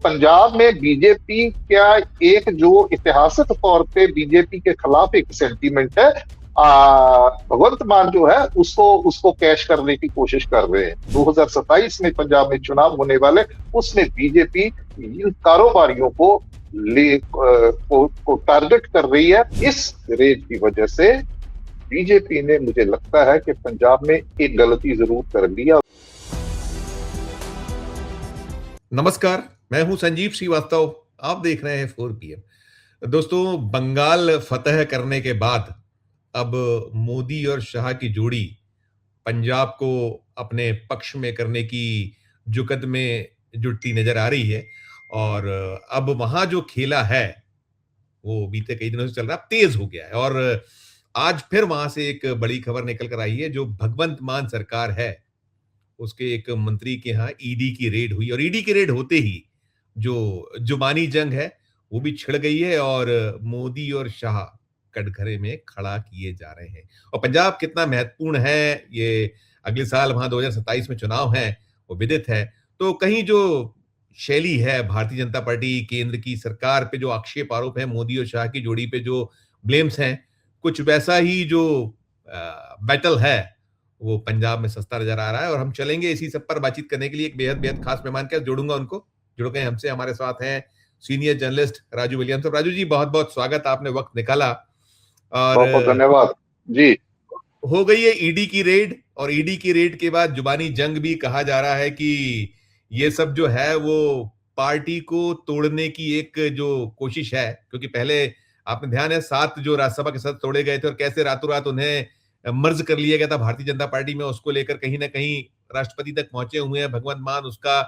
पंजाब में बीजेपी क्या एक जो इतिहासक तौर पे बीजेपी के खिलाफ एक सेंटीमेंट है, भगवंत मान जो है उसको उसको कैश करने की कोशिश कर रहे हैं। 2027 में पंजाब में चुनाव होने वाले, उसमें बीजेपी इन कारोबारियों को टारगेट कर रही है। इस रेट की वजह से बीजेपी ने, मुझे लगता है कि पंजाब में एक गलती जरूर कर लिया। नमस्कार, मैं हूं संजीव श्रीवास्तव। आप देख रहे हैं 4 PM। दोस्तों, बंगाल फतह करने के बाद अब मोदी और शाह की जोड़ी पंजाब को अपने पक्ष में करने की जुगत में जुटती नजर आ रही है। और अब वहां जो खेला है वो बीते कई दिनों से चल रहा है, अब तेज हो गया है। और आज फिर वहां से एक बड़ी खबर निकल कर आई है। जो भगवंत मान सरकार है, उसके एक मंत्री के यहाँ ईडी की रेड हुई, और ईडी की रेड होते ही जो जुबानी जंग है वो भी छिड़ गई है, और मोदी और शाह कटघरे में खड़ा किए जा रहे हैं। और पंजाब कितना महत्वपूर्ण है, ये अगले साल वहां 2027 में चुनाव है, वो विदित है। तो कहीं जो शैली है भारतीय जनता पार्टी केंद्र की सरकार पे, जो आक्षेप आरोप है मोदी और शाह की जोड़ी पे, जो ब्लेम्स हैं, कुछ वैसा ही जो बैटल है वो पंजाब में सस्ता नजर आ रहा है। और हम चलेंगे इसी सब पर बातचीत करने के लिए एक बेहद बेहद खास मेहमान के जोड़ूंगा उनको। जुड़ गए हमसे, हमारे साथ हैं senior journalist Raju Williams. Raju ji, बहुत बहुत स्वागत, आपने वक्त निकाला। और बहुत बहुत धन्यवाद जी। हो गई है ईडी की रेड, और ईडी की रेड के बाद जुबानी जंग भी कहा जा रहा है कि ये सब जो है वो पार्टी को तोड़ने की एक जो कोशिश है। क्योंकि पहले आपने ध्यान है 7 जो राज्यसभा के सदस्य तोड़े गए थे, और कैसे रातों रात उन्हें मर्ज कर लिया गया था भारतीय जनता पार्टी में। उसको लेकर कहीं ना कहीं राष्ट्रपति तक पहुंचे हुए हैं भगवंत मान, उसका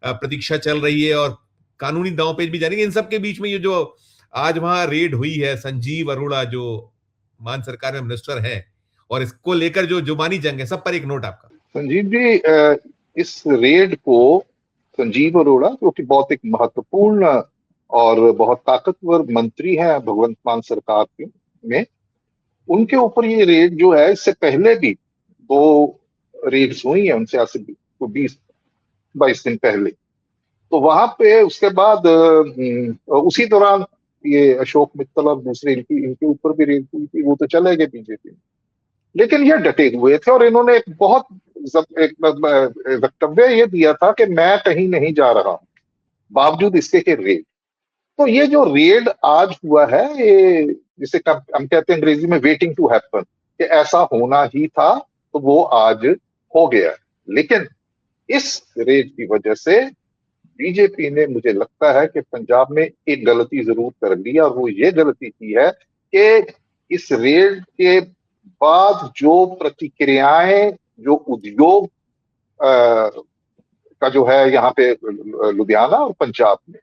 प्रतीक्षा चल रही है, और कानूनी दांवपेच भी जारी है। इन सब के बीच में ये जो आज वहां रेड हुई है, संजीव अरोड़ा जो मान सरकार में मिनिस्टर है, और इसको लेकर जो जुबानी जंग है, सब पर एक नोट आपका। संजीव जी, इस रेड को संजीव अरोड़ा, जो कि बहुत एक महत्वपूर्ण और बहुत ताकतवर मंत्री है भगवंत मान सरकार में, उनके ऊपर ये रेड जो है, इससे पहले भी 2 रेड्स हुई है उनसे, आज से 20-22 दिन पहले। तो वहां पे उसके बाद उसी दौरान ये अशोक मित्तल और दूसरे इनके ऊपर भी रेड हुई थी। वो तो चले गए बीजेपी में, लेकिन ये डटे हुए थे, और इन्होंने एक वक्तव्य ये दिया था कि मैं कहीं नहीं जा रहा हूं, बावजूद इसके कि रेड। तो ये जो रेड आज हुआ है, ये जिसे हम कहते हैं अंग्रेजी में वेटिंग टू हैपन, कि ऐसा होना ही था, तो वो आज हो गया। लेकिन इस रेड की वजह से बीजेपी ने, मुझे लगता है कि पंजाब में एक गलती जरूर कर ली, और वो ये गलती की है कि इस रेड के बाद जो प्रतिक्रियाएं, जो उद्योग का जो है यहाँ पे लुधियाना और पंजाब में,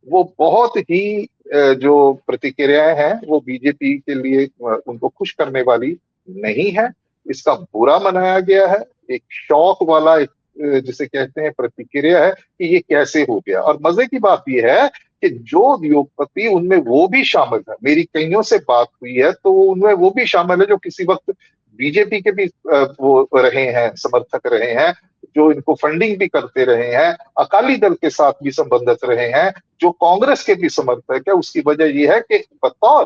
वो बहुत ही जो प्रतिक्रियाएं हैं वो बीजेपी के लिए उनको खुश करने वाली नहीं है। इसका बुरा मनाया गया है। एक शौक वाला, जिसे कहते हैं, प्रतिक्रिया है कि ये कैसे हो गया। और मजे की बात यह है कि जो उद्योगपति, उनमें वो भी शामिल है, मेरी कईयों से बात हुई है तो उनमें वो भी शामिल है जो किसी वक्त बीजेपी के भी वो रहे हैं, समर्थक रहे हैं, जो इनको फंडिंग भी करते रहे हैं, अकाली दल के साथ भी संबंधित रहे हैं, जो कांग्रेस के भी समर्थक है। उसकी वजह यह है कि बतौर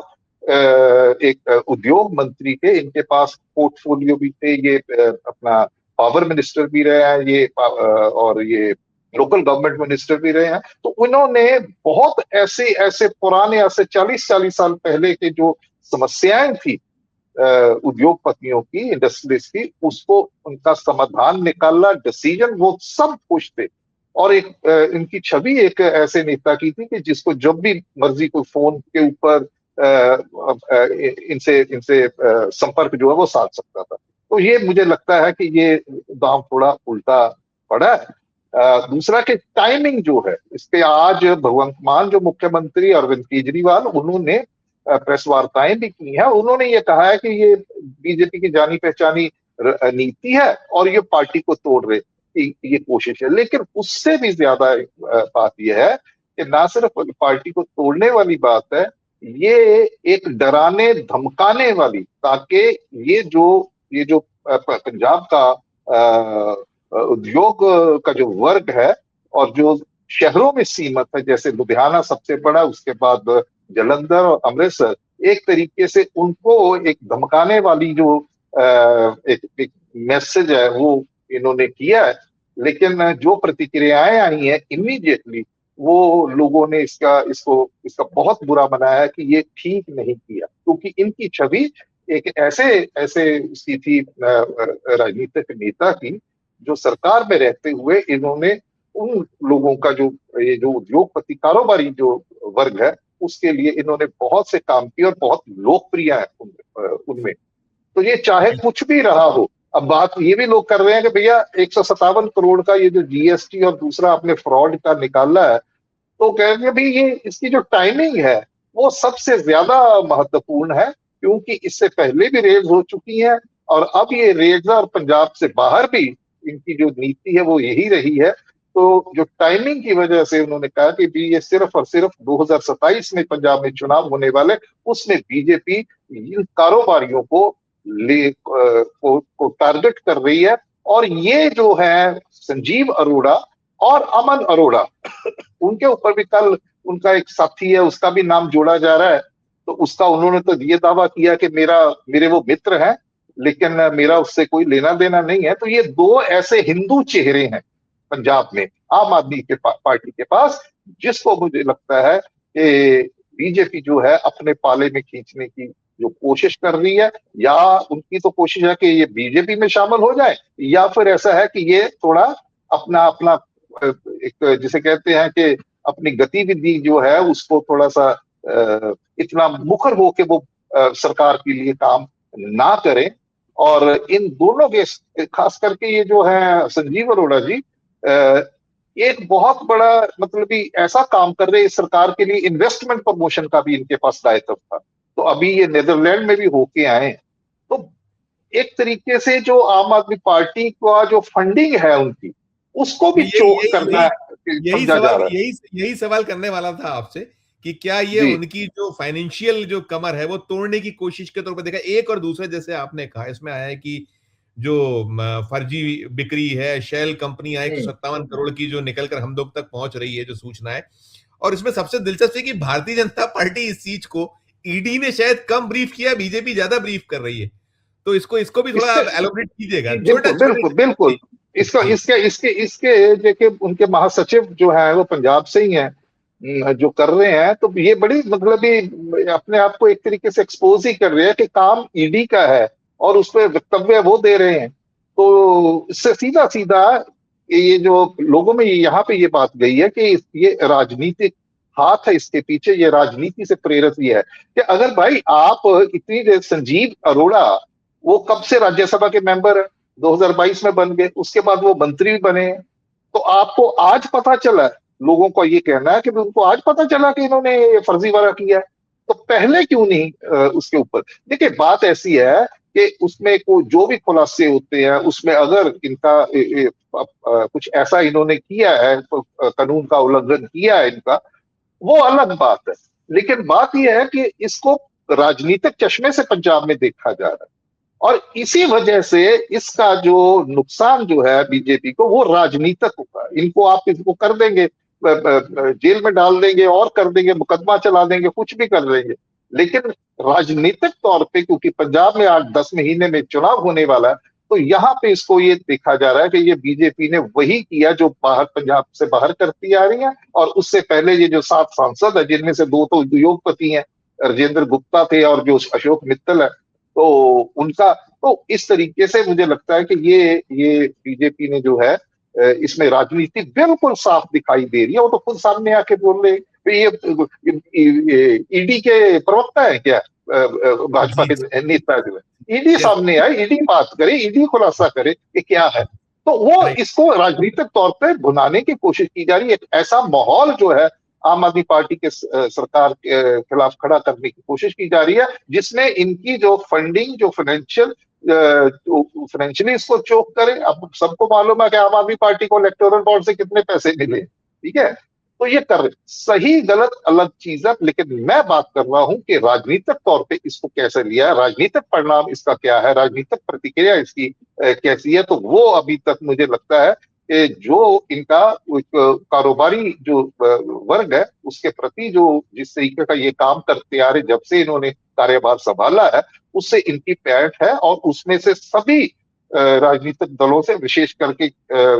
एक उद्योग मंत्री के इनके पास पोर्टफोलियो भी थे, ये अपना पावर मिनिस्टर भी रहे हैं, ये और ये लोकल गवर्नमेंट मिनिस्टर भी रहे हैं। तो उन्होंने बहुत ऐसे ऐसे पुराने, ऐसे 40 साल पहले के जो समस्याएं थी उद्योगपतियों की, इंडस्ट्रीज की, उसको उनका समाधान निकाला, डिसीजन, वो सब खुश थे। और एक इनकी छवि एक ऐसे नेता की थी कि जिसको जब भी मर्जी कोई फोन के ऊपर इनसे इनसे संपर्क जो है वो साध सकता था। तो ये मुझे लगता है कि ये दांव थोड़ा उल्टा पड़ा है। दूसरा कि टाइमिंग जो है इसके, आज भगवंत मान जो मुख्यमंत्री अरविंद केजरीवाल, उन्होंने प्रेस वार्ताएं भी की हैं। उन्होंने ये कहा है कि ये बीजेपी की जानी पहचानी नीति है और ये पार्टी को तोड़ रहे ये कोशिश है। लेकिन उससे भी ज्यादा बात यह है कि ना सिर्फ पार्टी को तोड़ने वाली बात है, ये एक डराने धमकाने वाली, ताकि ये जो पंजाब का उद्योग का जो वर्ग है और जो शहरों में सीमित है, जैसे लुधियाना सबसे बड़ा, उसके बाद जलंधर और अमृतसर, एक तरीके से उनको एक धमकाने वाली जो एक मैसेज है वो इन्होंने किया है। लेकिन जो प्रतिक्रियाएं आई हैं इमीडिएटली, वो लोगों ने इसका बहुत बुरा मनाया कि ये ठीक नहीं किया, क्योंकि इनकी छवि एक ऐसे ऐसे उसकी थी राजनीतिक नेता की, जो सरकार में रहते हुए इन्होंने उन लोगों का जो ये जो उद्योगपति कारोबारी जो वर्ग है उसके लिए इन्होंने बहुत से काम किए और बहुत लोकप्रिय है उनमें। तो ये चाहे कुछ भी रहा हो, अब बात ये भी लोग कर रहे हैं कि भैया 157 करोड़ का ये जो जीएसटी और दूसरा आपने फ्रॉड का निकाला है, तो कहेंगे भाई ये इसकी जो टाइमिंग है वो सबसे ज्यादा महत्वपूर्ण है, क्योंकि इससे पहले भी रेड्स हो चुकी हैं और अब ये रेड्स और पंजाब से बाहर भी इनकी जो नीति है वो यही रही है। तो जो टाइमिंग की वजह से उन्होंने कहा कि भी ये सिर्फ और सिर्फ 2027 में पंजाब में चुनाव होने वाले, उसमें बीजेपी इन कारोबारियों को टारगेट कर रही है। और ये जो है संजीव अरोड़ा और अमन अरोड़ा, उनके ऊपर भी कल उनका एक साथी है उसका भी नाम जोड़ा जा रहा है। तो उसका उन्होंने तो ये दावा किया कि मेरे वो मित्र हैं, लेकिन मेरा उससे कोई लेना देना नहीं है। तो ये दो ऐसे हिंदू चेहरे हैं पंजाब में आम आदमी के पार्टी के पास, जिसको मुझे लगता है कि बीजेपी जो है अपने पाले में खींचने की जो कोशिश कर रही है, या उनकी तो कोशिश है कि ये बीजेपी में शामिल हो जाए, या फिर ऐसा है कि ये थोड़ा अपना अपना एक जिसे कहते हैं कि अपनी गतिविधि जो है उसको थोड़ा सा इतना मुखर हो के वो सरकार के लिए काम ना करें। और इन दोनों के खास करके ये जो है संजीव अरोड़ा जी एक बहुत बड़ा मतलब भी ऐसा काम कर रहे हैं सरकार के लिए, इन्वेस्टमेंट प्रमोशन का भी इनके पास दायित्व था। तो अभी ये नेदरलैंड में भी होके आए, तो एक तरीके से जो आम आदमी पार्टी का जो फंडिंग है उनकी, उसको भी चोक करना समझा जा रहा है। यही सवाल करने वाला था आपसे कि क्या ये उनकी जो फाइनेंशियल जो कमर है वो तोड़ने की कोशिश के तौर पर देखा। एक और दूसरे जैसे आपने कहा इसमें आया है कि जो फर्जी बिक्री है, शेल कंपनियां 157 करोड़ की जो निकलकर हम लोग तक पहुंच रही है जो सूचना है। और इसमें सबसे दिलचस्प है कि भारतीय जनता पार्टी इस चीज को ईडी ने शायद कम ब्रीफ किया, बीजेपी ज्यादा ब्रीफ कर रही है। तो इसको भी थोड़ा एलोबरेट कीजिएगा। बिल्कुल बिल्कुल इसका इसके इसके इसके देखिए उनके महासचिव जो है वो पंजाब से ही हैं जो कर रहे हैं। तो ये बड़ी मतलब ही अपने आप को एक तरीके से एक्सपोज ही कर रहे हैं कि काम ईडी का है और उस पर वक्तव्य वो दे रहे हैं। तो इससे सीधा सीधा ये जो लोगों में यहाँ पे ये बात गई है कि ये राजनीतिक हाथ है इसके पीछे, ये राजनीति से प्रेरित ही है कि अगर भाई आप इतनी देर संजीव अरोड़ा वो कब से राज्यसभा के मेंबर है, 2022 में बन गए, उसके बाद वो मंत्री भी बने। तो आपको आज पता चला, लोगों को ये कहना है कि उनको आज पता चला कि इन्होंने फर्जीवाड़ा किया है, तो पहले क्यों नहीं उसके ऊपर। देखिए बात ऐसी है कि उसमें को जो भी खुलासे होते हैं उसमें अगर इनका कुछ ऐसा इन्होंने किया है, कानून का उल्लंघन किया है इनका, वो अलग बात है। लेकिन बात यह है कि इसको राजनीतिक चश्मे से पंजाब में देखा जा रहा है और इसी वजह से इसका जो नुकसान जो है बीजेपी को वो राजनीतिक होगा। इनको आप इसको कर देंगे, जेल में डाल देंगे और कर देंगे, मुकदमा चला देंगे, कुछ भी कर देंगे, लेकिन राजनीतिक तौर पे क्योंकि पंजाब में 8-10 महीने में चुनाव होने वाला है, तो यहाँ पे इसको ये देखा जा रहा है कि ये बीजेपी ने वही किया जो बाहर पंजाब से बाहर करती आ रही है। और उससे पहले ये जो 7 सांसद है जिनमें से 2 तो उद्योगपति हैं, राजेंद्र गुप्ता थे और जो अशोक मित्तल है, तो उनका तो इस तरीके से मुझे लगता है कि ये बीजेपी ने जो है इसमें राजनीति बिल्कुल साफ दिखाई दे रही है। वो तो खुद सामने आके बोल रहे ये ईडी के प्रवक्ता है क्या, भाजपा के नेता जो है, ईडी सामने आए, ईडी बात करे, ईडी खुलासा करे कि क्या है। तो वो इसको राजनीतिक तौर पर भुनाने की कोशिश की जा रही है। एक ऐसा माहौल जो है आम आदमी पार्टी के सरकार के खिलाफ खड़ा करने की कोशिश की जा रही है, जिसमें इनकी जो फंडिंग जो फाइनेंशियली इसको चोक करे। अब सबको मालूम है कि आम आदमी पार्टी को इलेक्टोरल बॉन्ड से कितने पैसे मिले, ठीक है, तो ये कर रहे, सही गलत अलग चीज है, लेकिन मैं बात कर रहा हूं कि राजनीतिक तौर पे इसको कैसे लिया है, राजनीतिक परिणाम इसका क्या है, राजनीतिक प्रतिक्रिया इसकी कैसी है। तो वो अभी तक मुझे लगता है जो इनका कारोबारी जो वर्ग है उसके प्रति जो जिस तरीके का ये काम करते आ रहे जब से इन्होंने कार्यभार संभाला है, उससे इनकी पैठ है। और उसमें से सभी राजनीतिक दलों से, विशेष करके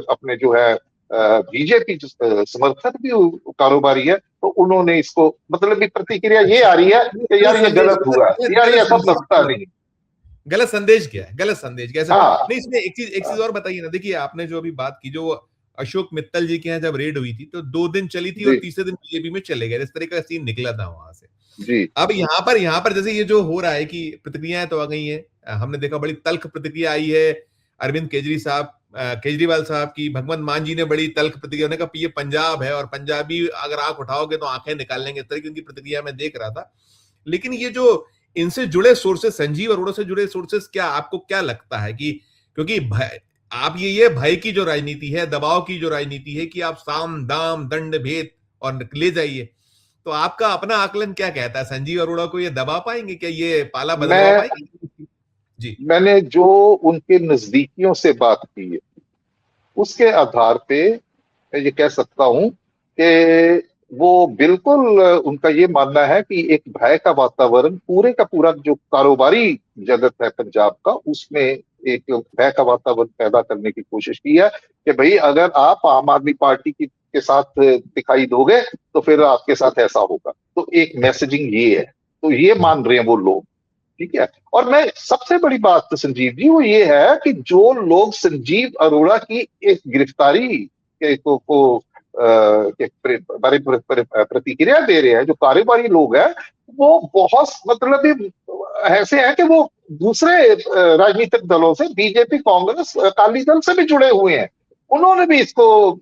अपने जो है बीजेपी समर्थक भी कारोबारी है, तो उन्होंने इसको मतलब भी प्रतिक्रिया ये आ रही है कि यार ये गलत हुआ, यार ये सब लगता नहीं। गलत संदेश क्या है, गलत संदेश कैसे? हाँ, नहीं, इसमें एक चीज और बताइए ना। देखिए, आपने जो अभी बात की, जो अशोक मित्तल जी के यहाँ जब रेड हुई थी तो 2 दिन चली थी और जी तीसरे दिन बीजेपी में चले गए, इस तरह का सीन निकला था वहां से। जी अब यहाँ पर जैसे ये जो हो रहा है कि प्रतिक्रियाएं तो आ गई हैं, हमने देखा बड़ी तल्ख प्रतिक्रिया आई है अरविंद केजरीवाल साहब की। भगवंत मान जी ने बड़ी तल्ख प्रतिक्रिया, उन्होंने कहा ये पंजाब है और पंजाबी अगर आंख उठाओगे तो आंखें निकाल लेंगे, इस तरह की उनकी प्रतिक्रिया मैं देख रहा था। लेकिन ये जो इनसे जुड़े सोर्सेस, संजीव अरोड़ा से जुड़े सोर्सेस, क्या आपको क्या लगता है कि क्योंकि आप ये भय की जो राजनीति है, दबाव की जो राजनीति है कि आप साम दाम दंड भेद और ले जाइए, तो आपका अपना आकलन क्या कहता है? संजीव अरोड़ा को ये दबा पाएंगे क्या, ये पाला बदलवा मैं पाएंगे? जी मैंने जो उनके नजदीकियों से बात की है उसके आधार पे ये कह सकता हूं कि वो बिल्कुल उनका ये मानना है कि एक भय का वातावरण पूरे का पूरा जो कारोबारी जगत है पंजाब का, उसमें एक भय का वातावरण पैदा करने की कोशिश की है कि भाई अगर आप आम आदमी पार्टी की के साथ दिखाई दोगे तो फिर आपके साथ ऐसा होगा। तो एक मैसेजिंग ये है, तो ये जी मान रहे हैं वो लोग। ठीक है। और मैं सबसे बड़ी बात तो संजीव जी वो ये है कि जो लोग संजीव अरोड़ा की एक गिरफ्तारी के बारे प्रतिक्रिया दे रहे हैं, जो कारोबारी लोग हैं, वो बहुत मतलब भी ऐसे हैं कि वो दूसरे राजनीतिक दलों से, बीजेपी, कांग्रेस, अकाली दल से भी जुड़े हुए हैं। उन्होंने भी इसको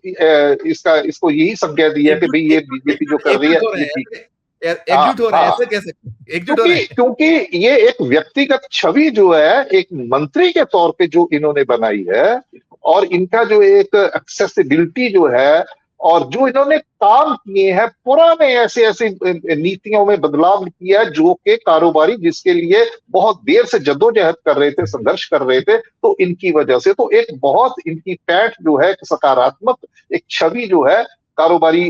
यही संज्ञा दी है कि भाई ये बीजेपी जो कर रही है एकजुट हो रहे ये हैं ठीक। हाँ एकजुट हो रहे हैं, हाँ, ऐसे कह सकते हैं, एकजुट हो रहे क्योंकि हैं। क्योंकि ये एक व्यक्तिगत छवि जो है एक मंत्री के तौर पे जो इन्होंने बनाई है, और इनका जो एक एक्सेसिबिलिटी जो है, और जो इन्होंने काम किए हैं पुराने ऐसे ऐसे नीतियों में बदलाव किया है जो कि कारोबारी जिसके लिए बहुत देर से जद्दोजहद कर रहे थे, संघर्ष कर रहे थे, तो इनकी वजह से तो एक बहुत इनकी पैठ जो है सकारात्मक एक छवि जो है कारोबारी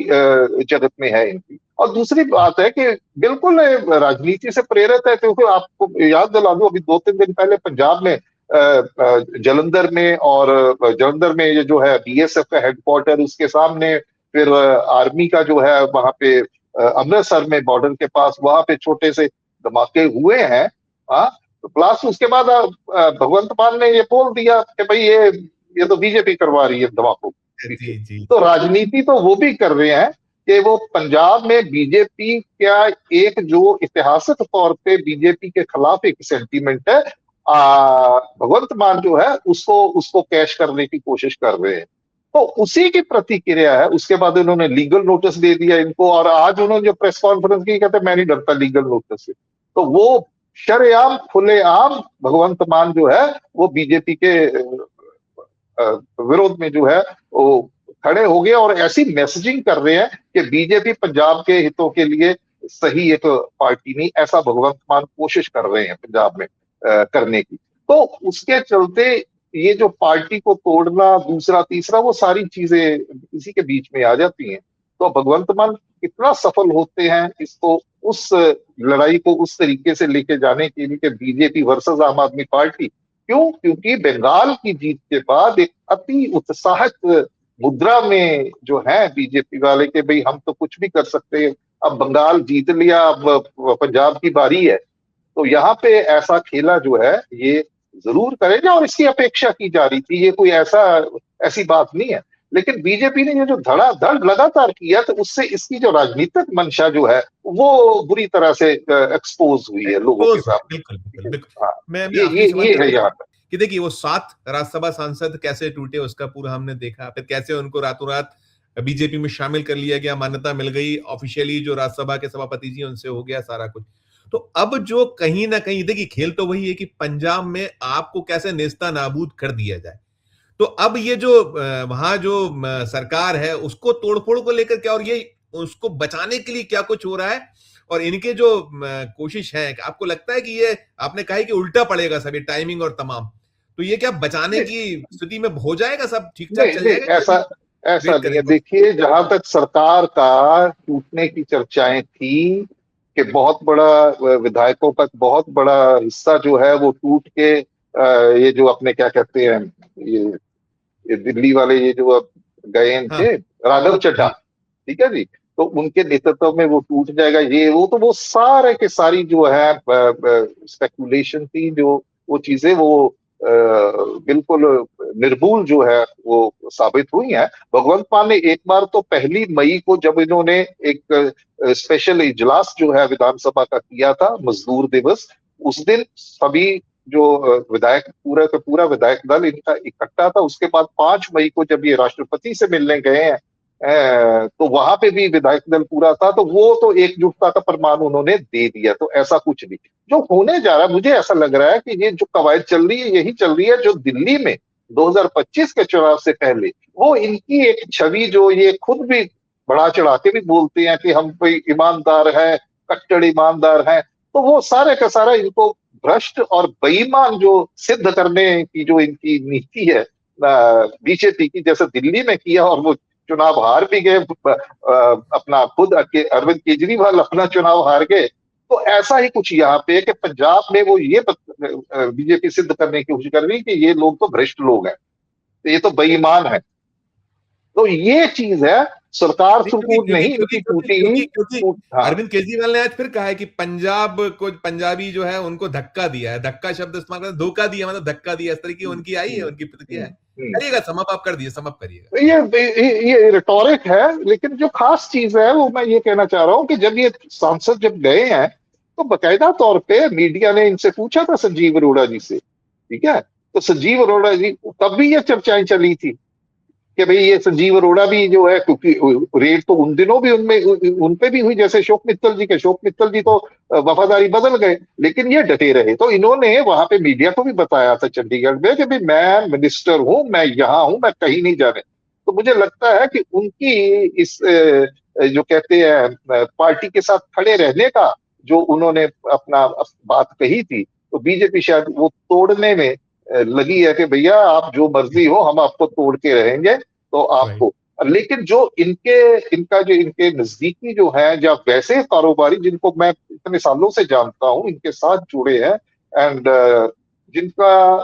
जगत में है इनकी। और दूसरी बात है कि बिल्कुल राजनीति से प्रेरित है, क्योंकि आपको याद दिला दूं अभी 2-3 दिन पहले पंजाब में जलंधर में, और जलंधर में ये जो है बीएसएफ का हेडक्वार्टर, उसके सामने फिर आर्मी का जो है वहां पे अमृतसर में बॉर्डर के पास वहां पे छोटे से धमाके हुए हैं। हाँ, तो प्लस उसके बाद भगवंत मान ने ये बोल दिया कि भाई ये तो बीजेपी करवा रही है धमाकों पीछे। जी जी तो राजनीति तो वो भी कर रहे हैं कि वो पंजाब में बीजेपी का एक जो ऐतिहासिक तौर पे बीजेपी के खिलाफ एक सेंटीमेंट है, भगवंत मान जो है उसको उसको कैश करने की कोशिश कर रहे हैं। तो उसी की प्रतिक्रिया है। उसके बाद उन्होंने लीगल नोटिस दे दिया इनको, और आज उन्होंने जो प्रेस कॉन्फ्रेंस की कहते मैं नहीं डरता लीगल नोटिस से। तो वो शरेआम खुलेआम भगवंत मान जो है वो बीजेपी के विरोध में जो है वो खड़े हो गए, और ऐसी मैसेजिंग कर रहे हैं कि बीजेपी पंजाब के हितों के लिए सही एक पार्टी नहीं, ऐसा भगवंत मान कोशिश कर रहे हैं पंजाब में करने की। तो उसके चलते ये जो पार्टी को तोड़ना, दूसरा तीसरा, वो सारी चीजें इसी के बीच में आ जाती हैं। तो भगवंत मान कितना सफल होते हैं इसको, उस लड़ाई को उस तरीके से लेके जाने के लिए कि बीजेपी वर्सेस आम आदमी पार्टी। क्यों? क्योंकि बंगाल की जीत के बाद एक अति उत्साहित मुद्रा में जो है बीजेपी वाले के भाई हम तो कुछ भी कर सकते हैं, अब बंगाल जीत लिया, अब पंजाब की बारी है। तो यहाँ पे ऐसा खेला जो है ये जरूर करेगा, और इसकी अपेक्षा की जा रही थी। ये कोई ऐसी बात नहीं है। लेकिन बीजेपी ने ये जो धड़ाधड़ लगातार किया, तो उससे इसकी जो राजनीतिक मंशा जो है वो बुरी तरह से एक्सपोज हुई है लोगों के सामने। बिल्कुल ठीक बिल्कुल है। बिल्कुल। हाँ, मैं ये आखिरी ये सवाल ये मेरा है यहाँ पर। कि देखिए, वो 7 राज्यसभा सांसद कैसे टूटे उसका पूरा हमने देखा, फिर कैसे उनको रातों रात बीजेपी में शामिल कर लिया गया, मान्यता मिल गई ऑफिशियली, जो राज्यसभा के सभापति जी उनसे हो गया सारा कुछ। तो अब जो कहीं ना कहीं देखिए, खेल तो वही है कि पंजाब में आपको कैसे नेस्ता नाबूद कर दिया जाए। तो अब ये जो वहां जो सरकार है उसको तोड़फोड़ को लेकर क्या, और ये उसको बचाने के लिए क्या कुछ हो रहा है, और इनके जो कोशिश है, आपको लगता है कि ये, आपने कहा है कि उल्टा पड़ेगा सभी टाइमिंग और तमाम, तो ये क्या बचाने की स्थिति में हो जाएगा, सब ठीक ठाक नहीं चल नहीं, जाएगा? ऐसा ऐसा वेट नहीं है। करेंगे? देखिए, जहां तक सरकार का टूटने की चर्चाएं थी कि बहुत बड़ा विधायकों का बहुत बड़ा हिस्सा जो है वो टूट के ये जो अपने क्या कहते हैं, ये, ये दिल्ली वाले ये जो अब गए हाँ थे, राघव चड्ढा, जी। ठीक है जी, तो उनके नेतृत्व में वो टूट जाएगा, ये वो तो वो सारे के सारी जो है स्पेकुलेशन थी, जो वो चीजें वो बिल्कुल निर्भूल जो है वो साबित हुई है। भगवंत मान ने एक बार तो 1 मई को जब इन्होंने एक स्पेशल इजलास जो है विधानसभा का किया था, मजदूर दिवस, उस दिन सभी जो विधायक पूरा का पूरा विधायक दल इनका इकट्ठा था। उसके बाद 5 मई को जब ये राष्ट्रपति से मिलने गए हैं तो वहां पे भी विधायक दल पूरा था, तो वो तो एकजुटता का प्रमाण उन्होंने दे दिया। तो ऐसा कुछ नहीं जो होने जा रहा है, मुझे ऐसा लग रहा है कि ये जो कवायद चल रही है यही चल रही है जो दिल्ली में 2025 के चुनाव से पहले वो इनकी एक छवि, जो ये खुद भी बढ़ा चढ़ा के भी बोलते हैं कि हम कोई ईमानदार है, कट्टर ईमानदार हैं, तो वो सारे का सारा इनको भ्रष्ट और बेईमान जो सिद्ध करने की जो इनकी नीति है बीजेपी की, जैसे दिल्ली में किया और वो चुनाव हार भी गए, अपना खुद अरविंद केजरीवाल अपना चुनाव हार गए, तो ऐसा ही कुछ यहाँ पे है कि पंजाब में वो ये बीजेपी सिद्ध करने की कोशिश कर रही है कि ये लोग तो भ्रष्ट लोग हैं, तो ये तो बेईमान है। तो ये चीज है, सरकार क्योंकि सुरकूट क्योंकि नहीं क्योंकि इनकी क्योंकि टूटी। क्योंकि क्योंकि हाँ, अरविंद केजरीवाल ने आज फिर कहा है कि पंजाब को, पंजाबी जो है उनको धक्का दिया है। धक्का शब्द इस्तेमाल करते, धोखा दिया मतलब धक्का दिया, इस तरह की उनकी आई है, उनकी प्रतिक्रिया है। हम्म। करिएगा, समअप आप कर दिए, समअप करिएगा। तो ये रिटोरिक है, लेकिन जो खास चीज है वो मैं ये कहना चाह रहा हूं कि जब ये सांसद जब गए हैं तो बकायदा तौर पे मीडिया ने इनसे पूछा था, संजीव अरोड़ा जी से, ठीक है, तो संजीव अरोड़ा जी, तब भी ये चर्चाएं चली थी कि भाई ये संजीव अरोड़ा भी जो है, क्योंकि रेड तो उन दिनों भी उनमें उनपे भी हुई, जैसे शोक मित्तल जी के, शोक मित्तल जी तो वफादारी बदल गए, लेकिन ये डटे रहे। तो इन्होंने वहां पे मीडिया को भी बताया था चंडीगढ़ में कि भाई मैं मिनिस्टर हूं, मैं यहाँ हूं, मैं कहीं नहीं जाने। तो मुझे लगता है कि उनकी इस जो कहते हैं पार्टी के साथ खड़े रहने का जो उन्होंने अपना बात कही थी, तो बीजेपी शायद वो तोड़ने में लगी है कि भैया आप जो मर्जी हो, हम आपको तोड़ के रहेंगे, तो राइट। आपको। लेकिन जो इनका जो इनके नजदीकी जो है, या वैसे कारोबारी जिनको मैं इतने सालों से जानता हूं, इनके साथ जुड़े हैं, एंड जिनका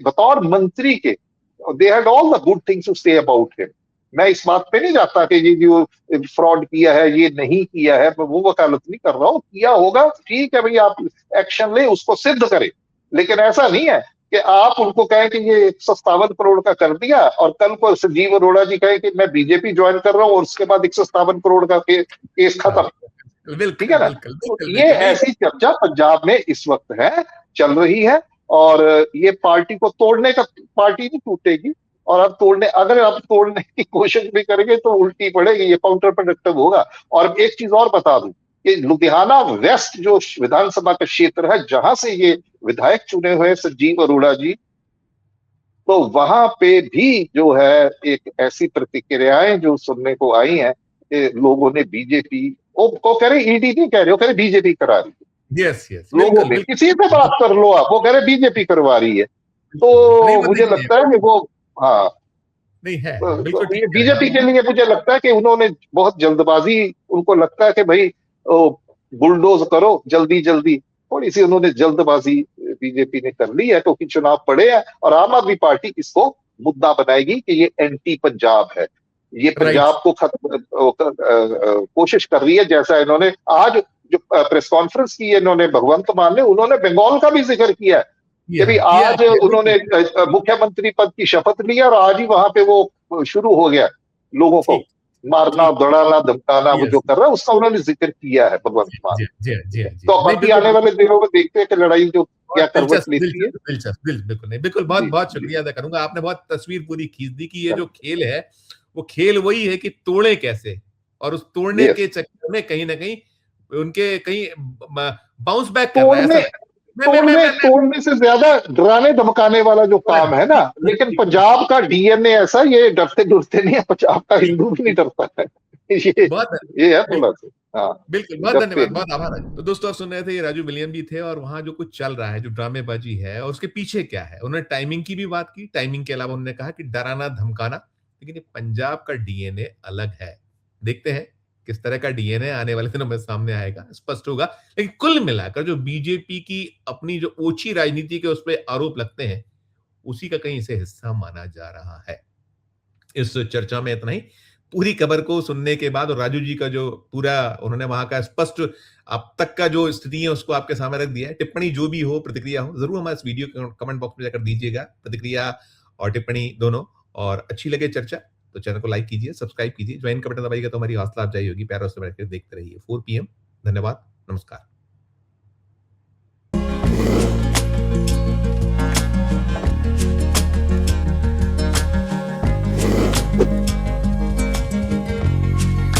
बतौर मंत्री के they had all the good things to say about him. मैं इस बात पे नहीं जाता कि ये जो फ्रॉड किया है, ये नहीं किया है, मैं वो वकालत नहीं कर रहा हूँ, किया होगा, ठीक है भाई, आप एक्शन ले, उसको सिद्ध करें। लेकिन ऐसा नहीं है कि आप उनको कहें कि ये 157 करोड़ का कर दिया और कल को संजीव अरोड़ा जी कहे कि मैं बीजेपी ज्वाइन कर रहा हूं और उसके बाद 157 करोड़ का केस खत्म। ठीक बिल्कुल है ना? बिल्कुल तो बिल्कुल ये बिल्कुल नहीं। ऐसी चर्चा पंजाब में इस वक्त है, चल रही है, और ये पार्टी को तोड़ने का, पार्टी नहीं टूटेगी, और अब अगर आप तोड़ने की कोशिश भी करेंगे तो उल्टी पड़ेगी, ये काउंटर प्रोडक्टिव होगा। और एक चीज और बता दूं कि लुधियाना वेस्ट जो विधानसभा का क्षेत्र है, जहां से ये विधायक चुने हुए संजीव अरोड़ा जी, तो वहां पे भी जो है एक ऐसी प्रतिक्रियाएं जो सुनने को आई हैं कि लोगों ने बीजेपी को कह रहे, ईडी नहीं कह रहे, वो कह रहे बीजेपी करा रही है। यस यस, लोगों बिल्कुल में बिल्कुल। किसी से बात कर लो आप, वो कह रहे बीजेपी करवा रही है। बिल्कुल बिल्कुल, नहीं तो वो मुझे देखिए, लगता है कि वो, हाँ, नहीं है, बिल्कुल तो ठीक ये कह रहे हैं बीजेपी आप। के लिए मुझे लगता है कि उन्होंने बहुत जल्दबाजी, उनको लगता है कि भाई बुलडोज करो जल्दी जल्दी, थोड़ी सी उन्होंने जल्दबाजी बीजेपी ने कर ली है, क्योंकि चुनाव पड़े हैं और आम आदमी पार्टी इसको मुद्दा बनाएगी कि ये एंटी पंजाब है, ये राइट। पंजाब को खत्म कोशिश कर रही है। जैसा इन्होंने आज जो प्रेस कॉन्फ्रेंस की है इन्होंने, भगवंत मान ने, उन्होंने बंगाल का भी जिक्र किया है कि भाई किया आज किया, उन्होंने बिल्कुल मुख्यमंत्री पद की शपथ ली और आज ही वहां पे वो शुरू हो गया लोगों को ठीक मारना, ठीक। दौड़ाना, धमकाना, वो जो यस। कर रहा है उसका उन्होंने जिक्र किया है भगवंत मान। जी जी जी जी, तो नहीं बाकी बिल्कुल आने वाले दिनों में देखते हैं कि लड़ाई जो क्या बहुत करवट दिलचस्प लेती है। दिलचस्प दिलचस्प, बिल्कुल नहीं, बिल्कुल, बहुत जी बहुत जी। शुक्रिया अदा करूंगा। आपने बहुत तस्वीर पूरी खींच दी कि ये जो खेल है, वो खेल वही है कि तोड़े कैसे, और उस तोड़ने यस, के चक्कर में कहीं ना कहीं उनके कहीं बाउंस बैक कर रहा है, ऐसा तोड़ने लगता है। तोड़ने तोड़ने से ज्यादा डराने धमकाने वाला जो काम है ना, ठीक लेकिन ठीक ठीक, पंजाब का डीएनए ऐसा, ये डरते डरते नहीं है, पंजाब का ठीक हिंदू भी नहीं ठीक, डरता है। ये बहुत ये है नहीं, थोड़ा सा। हाँ, बिल्कुल, बहुत जब धन्यवाद, फिर बहुत आभार। तो दोस्तों आप सुन रहे थे, ये राजू विलियम जी थे और वहाँ जो कुछ चल रहा है, जो ड्रामेबाज़ी है और उसके पीछे क्या है। उन्होंने टाइमिंग की भी बात की, टाइमिंग के अलावा उन्होंने कहा कि डराना-धमकाना, लेकिन ये पंजाब का डीएनए अलग है। देखते हैं किस तरह का डीएनए आने वाले दिनों में सामने आएगा, स्पष्ट होगा। लेकिन कुल मिलाकर जो बीजेपी की अपनी जो ओछी राजनीति के उस पे आरोप लगते हैं, उसी का कहीं से हिस्सा माना जा रहा है। इस चर्चा में इतना ही। पूरी खबर को सुनने के बाद और राजू जी का जो पूरा उन्होंने वहाँ का स्पष्ट अब तक का जो स्थिति है उसको आपके सामने रख दिया है। टिप्पणी जो भी हो, प्रतिक्रिया हो, ज़रूर हमारे इस वीडियो के कमेंट बॉक्स में जाकर दीजिएगा। प्रतिक्रिया और टिप्पणी दोनों। और अच्छी लगे चर्चा तो चैनल को लाइक कीजिए, सब्सक्राइब कीजिए, ज्वाइन का बटन दबाइएगा तो हमारी हौसला अफजाई होगी। प्यार से बैठ कर देखते रहिए 4 पीएम। धन्यवाद, नमस्कार।